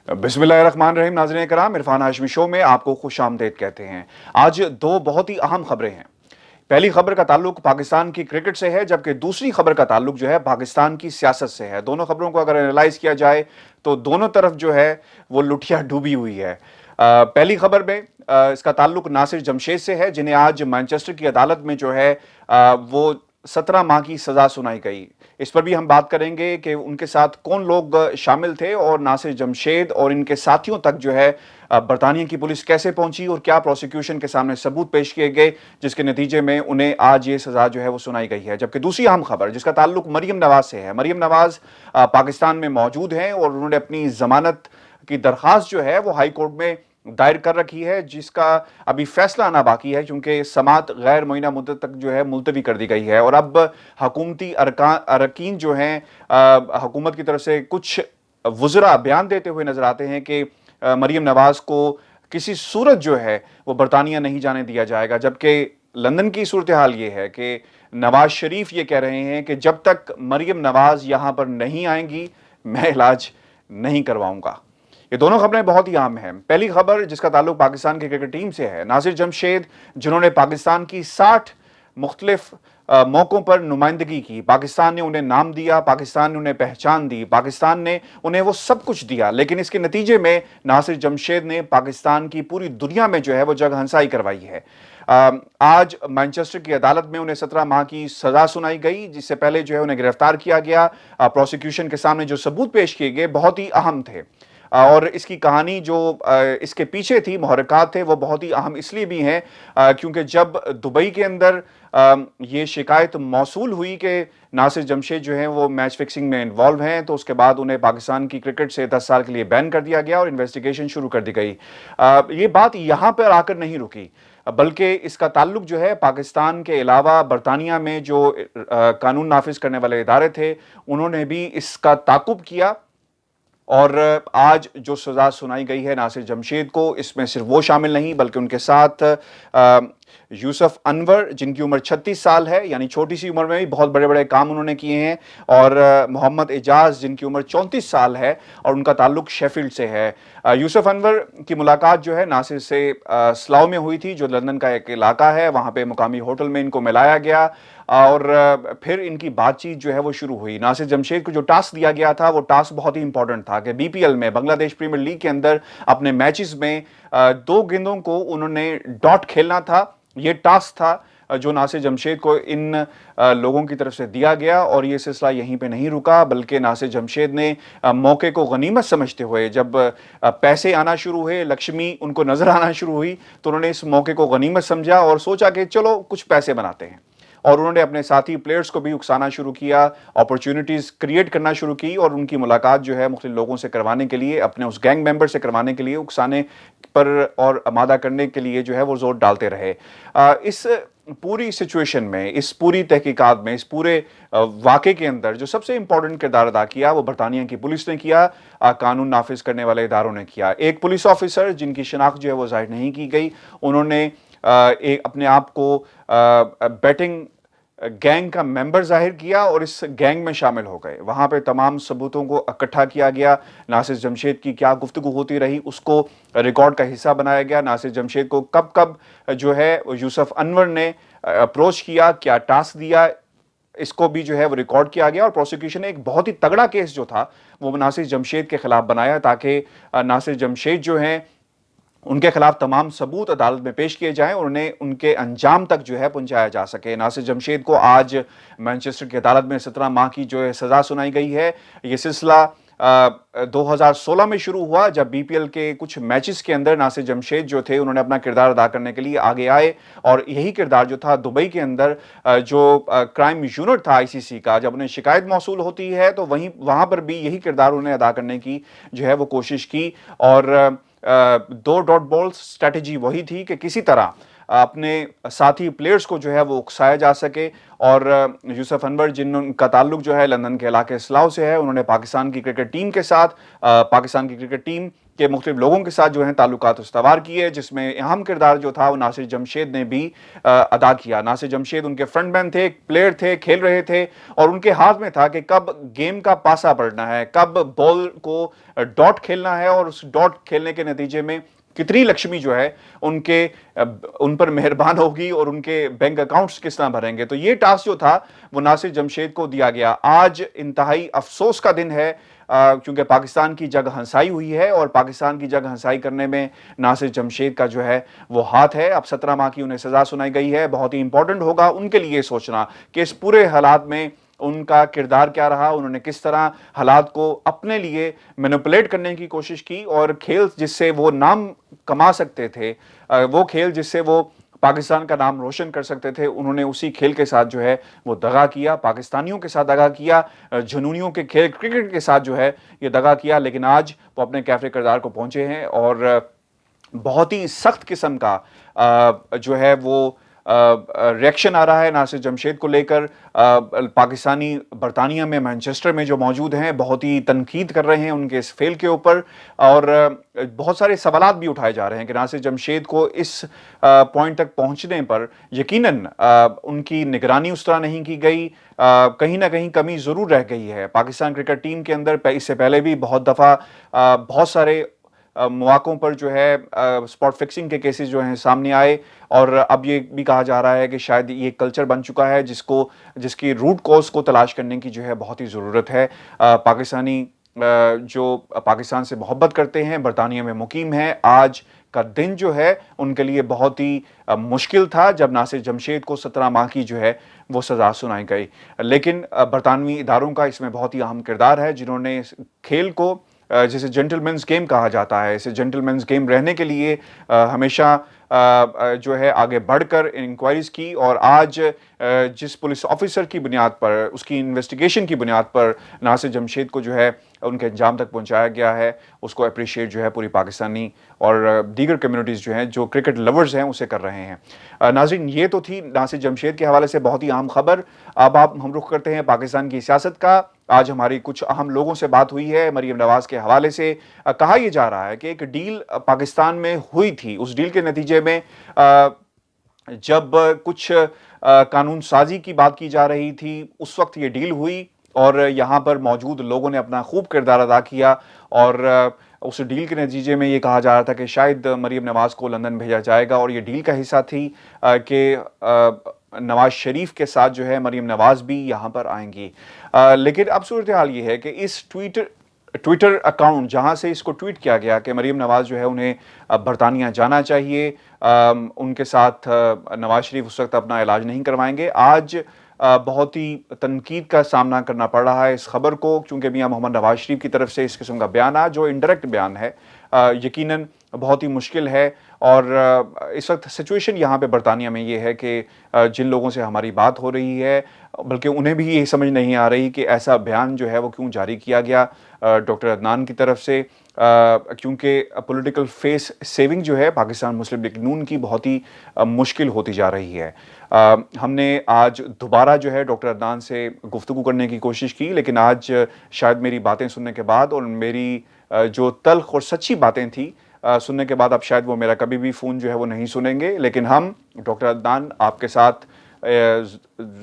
بسم اللہ الرحمن الرحیم. ناظرین کرام, عرفان ہاشمی شو میں آپ کو خوش آمدید کہتے ہیں. آج دو بہت ہی اہم خبریں ہیں. پہلی خبر کا تعلق پاکستان کی کرکٹ سے ہے, جبکہ دوسری خبر کا تعلق جو ہے پاکستان کی سیاست سے ہے. دونوں خبروں کو اگر انالائز کیا جائے تو دونوں طرف جو ہے وہ لٹھیا ڈوبی ہوئی ہے. پہلی خبر میں اس کا تعلق ناصر جمشید سے ہے, جنہیں آج مانچسٹر کی عدالت میں جو ہے وہ 17 ماہ کی سزا سنائی گئی. اس پر بھی ہم بات کریں گے کہ ان کے ساتھ کون لوگ شامل تھے اور ناصر جمشید اور ان کے ساتھیوں تک جو ہے برطانیہ کی پولیس کیسے پہنچی اور کیا پروسیکیوشن کے سامنے ثبوت پیش کیے گئے جس کے نتیجے میں انہیں آج یہ سزا جو ہے وہ سنائی گئی ہے. جبکہ دوسری اہم خبر جس کا تعلق مریم نواز سے ہے. مریم نواز پاکستان میں موجود ہیں اور انہوں نے اپنی ضمانت کی درخواست جو ہے وہ ہائی کورٹ میں دائر کر رکھی ہے, جس کا ابھی فیصلہ آنا باقی ہے کیونکہ سماعت غیر معینہ مدت تک جو ہے ملتوی کر دی گئی ہے. اور اب حکومتی اراکین جو ہیں حکومت کی طرف سے کچھ وزراء بیان دیتے ہوئے نظر آتے ہیں کہ مریم نواز کو کسی صورت جو ہے وہ برطانیہ نہیں جانے دیا جائے گا. جبکہ لندن کی صورتحال یہ ہے کہ نواز شریف یہ کہہ رہے ہیں کہ جب تک مریم نواز یہاں پر نہیں آئیں گی میں علاج نہیں کرواؤں گا. یہ دونوں خبریں بہت ہی اہم ہیں. پہلی خبر جس کا تعلق پاکستان کی کرکٹ ٹیم سے ہے. ناصر جمشید جنہوں نے پاکستان کی 60 مختلف موقعوں پر نمائندگی کی, پاکستان نے انہیں نام دیا, پاکستان نے انہیں پہچان دی, پاکستان نے انہیں وہ سب کچھ دیا, لیکن اس کے نتیجے میں ناصر جمشید نے پاکستان کی پوری دنیا میں جو ہے وہ جگ ہنسائی کروائی ہے. آج مانچسٹر کی عدالت میں انہیں 17 ماہ کی سزا سنائی گئی, جس سے پہلے جو ہے انہیں گرفتار کیا گیا. پروسیکیوشن کے سامنے جو ثبوت پیش کیے گئے بہت ہی اہم تھے, اور اس کی کہانی جو اس کے پیچھے تھی, محرکات تھے, وہ بہت ہی اہم اس لیے بھی ہیں کیونکہ جب دبئی کے اندر یہ شکایت موصول ہوئی کہ ناصر جمشید جو ہیں وہ میچ فکسنگ میں انوالو ہیں, تو اس کے بعد انہیں پاکستان کی کرکٹ سے 10 سال کے لیے بین کر دیا گیا اور انویسٹیگیشن شروع کر دی گئی. یہ بات یہاں پر آ کر نہیں رکی, بلکہ اس کا تعلق جو ہے پاکستان کے علاوہ برطانیہ میں جو قانون نافذ کرنے والے ادارے تھے انہوں نے بھی اس کا تعاقب کیا. اور آج جو سزا سنائی گئی ہے ناصر جمشید کو, اس میں صرف وہ شامل نہیں بلکہ ان کے ساتھ یوسف انور جن کی عمر 36 سال ہے, یعنی چھوٹی سی عمر میں بھی بہت بڑے بڑے کام انہوں نے کیے ہیں, اور محمد اعجاز جن کی عمر 34 سال ہے اور ان کا تعلق شیفیلڈ سے ہے. یوسف انور کی ملاقات جو ہے ناصر سے سلاؤ میں ہوئی تھی, جو لندن کا ایک علاقہ ہے, وہاں پہ مقامی ہوٹل میں ان کو ملایا گیا اور پھر ان کی بات چیت جو ہے وہ شروع ہوئی. ناصر جمشید کو جو ٹاسک دیا گیا تھا وہ ٹاسک بہت ہی امپورٹنٹ تھا کہ بی پی ایل میں, بنگلہ دیش پریمیئر لیگ کے اندر اپنے میچز میں 2 گیندوں کو انہوں نے ڈاٹ کھیلنا تھا. یہ ٹاسک تھا جو ناصر جمشید کو ان لوگوں کی طرف سے دیا گیا, اور یہ سلسلہ یہیں پہ نہیں رکا بلکہ ناصر جمشید نے موقع کو غنیمت سمجھتے ہوئے جب پیسے آنا شروع ہوئے, لکشمی ان کو نظر آنا شروع ہوئی, تو انہوں نے اس موقع کو غنیمت سمجھا اور سوچا کہ چلو کچھ پیسے بناتے ہیں, اور انہوں نے اپنے ساتھی پلیئرز کو بھی اکسانا شروع کیا, اپرچونٹیز کریٹ کرنا شروع کی, اور ان کی ملاقات جو ہے مختلف لوگوں سے کروانے کے لیے, اپنے اس گینگ ممبر سے کروانے کے لیے, اکسانے پر اور آمادہ کرنے کے لیے جو ہے وہ زور ڈالتے رہے. اس پوری سچویشن میں, اس پوری تحقیقات میں, اس پورے واقعے کے اندر جو سب سے امپورٹنٹ کردار ادا کیا وہ برطانیہ کی پولیس نے کیا, قانون نافذ کرنے والے اداروں نے کیا. ایک پولیس آفیسر جن کی شناخت جو ہے وہ ظاہر نہیں کی گئی, انہوں نے اپنے آپ کو بیٹنگ گینگ کا ممبر ظاہر کیا اور اس گینگ میں شامل ہو گئے. وہاں پہ تمام ثبوتوں کو اکٹھا کیا گیا, ناصر جمشید کی کیا گفتگو ہوتی رہی اس کو ریکارڈ کا حصہ بنایا گیا, ناصر جمشید کو کب کب جو ہے یوسف انور نے اپروچ کیا, کیا ٹاسک دیا, اس کو بھی جو ہے وہ ریکارڈ کیا گیا. اور پروسیکیوشن نے ایک بہت ہی تگڑا کیس جو تھا وہ ناصر جمشید کے خلاف بنایا تاکہ ناصر جمشید جو ہیں ان کے خلاف تمام ثبوت عدالت میں پیش کیے جائیں اور انہیں ان کے انجام تک جو ہے پہنچایا جا سکے. ناصر جمشید کو آج مانچسٹر کی عدالت میں 17 ماہ کی جو ہے سزا سنائی گئی ہے. یہ سلسلہ 2016 میں شروع ہوا جب بی پی ایل کے کچھ میچز کے اندر ناصر جمشید جو تھے انہوں نے اپنا کردار ادا کرنے کے لیے آگے آئے, اور یہی کردار جو تھا دبئی کے اندر جو کرائم یونٹ تھا ICC کا, جب انہیں شکایت موصول ہوتی ہے تو وہاں پر بھی یہی کردار انہیں ادا کرنے کی جو ہے وہ کوشش کی. اور 2 ڈاٹ بال اسٹریٹجی وہی تھی کہ کسی طرح اپنے ساتھی پلیئرز کو جو ہے وہ اکسایا جا سکے. اور یوسف انور جن کا تعلق جو ہے لندن کے علاقے اسلاؤ سے ہے, انہوں نے پاکستان کی کرکٹ ٹیم کے ساتھ, پاکستان کی کرکٹ ٹیم کے مختلف لوگوں کے ساتھ جو ہیں تعلقات استوار کیے, جس میں اہم کردار جو تھا وہ ناصر جمشید نے بھی ادا کیا. ناصر جمشید ان کے فرنٹ مین تھے, پلیئر تھے, کھیل رہے تھے, اور ان کے ہاتھ میں تھا کہ کب گیم کا پاسا پڑنا ہے, کب بال کو ڈاٹ کھیلنا ہے, اور اس ڈاٹ کھیلنے کے نتیجے میں کتنی لکشمی جو ہے ان پر مہربان ہوگی اور ان کے بینک اکاؤنٹس کس طرح بھریں گے. تو یہ ٹاسک جو تھا وہ ناصر جمشید کو دیا گیا. آج انتہائی افسوس کا دن ہے, کیونکہ پاکستان کی جگ ہنسائی ہوئی ہے, اور پاکستان کی جگ ہنسائی کرنے میں ناصر جمشید کا جو ہے وہ ہاتھ ہے. اب 17 ماہ کی انہیں سزا سنائی گئی ہے. بہت ہی امپورٹنٹ ہوگا ان کے لیے سوچنا کہ اس پورے حالات میں ان کا کردار کیا رہا, انہوں نے کس طرح حالات کو اپنے لیے مینوپولیٹ کرنے کی کوشش کی, اور کھیل جس سے وہ نام کما سکتے تھے, وہ کھیل جس سے وہ پاکستان کا نام روشن کر سکتے تھے, انہوں نے اسی کھیل کے ساتھ جو ہے وہ دغا کیا, پاکستانیوں کے ساتھ دغا کیا, جنونیوں کے کھیل کرکٹ کے ساتھ جو ہے یہ دغا کیا. لیکن آج وہ اپنے کیفے کردار کو پہنچے ہیں, اور بہت ہی سخت قسم کا جو ہے وہ ریئیکشن آ رہا ہے ناصر جمشید کو لے کر. پاکستانی برطانیہ میں مانچسٹر میں جو موجود ہیں بہت ہی تنقید کر رہے ہیں ان کے اس فیل کے اوپر, اور بہت سارے سوالات بھی اٹھائے جا رہے ہیں کہ ناصر جمشید کو اس پوائنٹ تک پہنچنے پر یقیناً ان کی نگرانی اس طرح نہیں کی گئی, کہیں نہ کہیں کمی ضرور رہ گئی ہے. پاکستان کرکٹ ٹیم کے اندر اس سے پہلے بھی بہت دفعہ بہت سارے مواقعوں پر جو ہے اسپاٹ فکسنگ کے کیسز جو ہیں سامنے آئے, اور اب یہ بھی کہا جا رہا ہے کہ شاید یہ کلچر بن چکا ہے جس کی روٹ کوز کو تلاش کرنے کی جو ہے بہت ہی ضرورت ہے. پاکستانی جو پاکستان سے محبت کرتے ہیں, برطانیہ میں مقیم ہیں, آج کا دن جو ہے ان کے لیے بہت ہی مشکل تھا جب ناصر جمشید کو 17 ماہ کی جو ہے وہ سزا سنائی گئی. لیکن برطانوی اداروں کا اس میں بہت ہی اہم کردار ہے, جنہوں نے کھیل کو جسے جنٹل مینز گیم کہا جاتا ہے, اسے جنٹل مینز گیم رہنے کے لیے ہمیشہ جو ہے آگے بڑھ کر انکوائریز کی, اور آج جس پولیس آفیسر کی بنیاد پر, اس کی انویسٹیگیشن کی بنیاد پر ناصر جمشید کو جو ہے ان کے انجام تک پہنچایا گیا ہے, اس کو اپریشیٹ جو ہے پوری پاکستانی اور دیگر کمیونٹیز جو ہیں جو کرکٹ لورز ہیں اسے کر رہے ہیں. ناظرین, یہ تو تھی ناصر جمشید کے حوالے سے بہت ہی اہم خبر. اب ہم رخ کرتے ہیں پاکستان کی سیاست کا. آج ہماری کچھ اہم لوگوں سے بات ہوئی ہے مریم نواز کے حوالے سے. کہا یہ جا رہا ہے کہ ایک ڈیل پاکستان میں ہوئی تھی, اس ڈیل کے نتیجے میں جب کچھ قانون سازی کی بات کی جا رہی تھی اس وقت یہ ڈیل ہوئی, اور یہاں پر موجود لوگوں نے اپنا خوب کردار ادا کیا, اور اس ڈیل کے نتیجے میں یہ کہا جا رہا تھا کہ شاید مریم نواز کو لندن بھیجا جائے گا, اور یہ ڈیل کا حصہ تھی کہ نواز شریف کے ساتھ جو ہے مریم نواز بھی یہاں پر آئیں گی. لیکن اب صورتحال یہ ہے کہ اس ٹویٹر اکاؤنٹ جہاں سے اس کو ٹویٹ کیا گیا کہ مریم نواز جو ہے انہیں برطانیہ جانا چاہیے, ان کے ساتھ نواز شریف اس وقت اپنا علاج نہیں کروائیں گے, آج بہت ہی تنقید کا سامنا کرنا پڑ رہا ہے اس خبر کو, کیونکہ میاں محمد نواز شریف کی طرف سے اس قسم کا بیان آیا جو انڈائریکٹ بیان ہے, یقیناً بہت ہی مشکل ہے. اور اس وقت سچویشن یہاں پہ برطانیہ میں یہ ہے کہ جن لوگوں سے ہماری بات ہو رہی ہے بلکہ انہیں بھی یہ سمجھ نہیں آ رہی کہ ایسا بیان جو ہے وہ کیوں جاری کیا گیا ڈاکٹر عدنان کی طرف سے, کیونکہ پولیٹیکل فیس سیونگ جو ہے پاکستان مسلم لیگ نون کی بہت ہی مشکل ہوتی جا رہی ہے. ہم نے آج دوبارہ جو ہے ڈاکٹر عدنان سے گفتگو کرنے کی کوشش کی, لیکن آج شاید میری باتیں سننے کے بعد اور میری جو تلخ اور سچی باتیں تھیں سننے کے بعد اب شاید وہ میرا کبھی بھی فون جو ہے وہ نہیں سنیں گے. لیکن ہم ڈاکٹر عدنان آپ کے ساتھ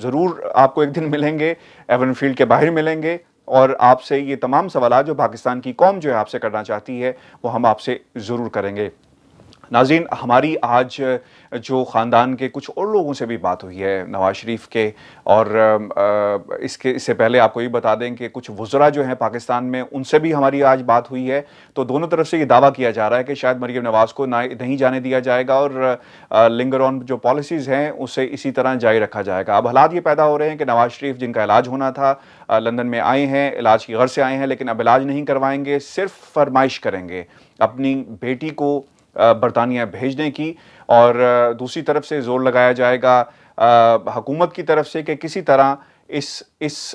ضرور آپ کو ایک دن ملیں گے, ایون فیلڈ کے باہر ملیں گے, اور آپ سے یہ تمام سوالات جو پاکستان کی قوم جو ہے آپ سے کرنا چاہتی ہے وہ ہم آپ سے ضرور کریں گے. ناظرین, ہماری آج جو خاندان کے کچھ اور لوگوں سے بھی بات ہوئی ہے نواز شریف کے, اور اس سے پہلے آپ کو یہ بتا دیں کہ کچھ وزراء جو ہیں پاکستان میں ان سے بھی ہماری آج بات ہوئی ہے. تو دونوں طرف سے یہ دعویٰ کیا جا رہا ہے کہ شاید مریم نواز کو نہیں جانے دیا جائے گا, اور لنگر آن جو پالیسیز ہیں اسے اسی طرح جاری رکھا جائے گا. اب حالات یہ پیدا ہو رہے ہیں کہ نواز شریف جن کا علاج ہونا تھا لندن میں آئے ہیں, علاج کی غرض سے آئے ہیں, لیکن اب علاج نہیں کروائیں گے, صرف فرمائش کریں گے اپنی بیٹی کو برطانیہ بھیجنے کی. اور دوسری طرف سے زور لگایا جائے گا حکومت کی طرف سے کہ کسی طرح اس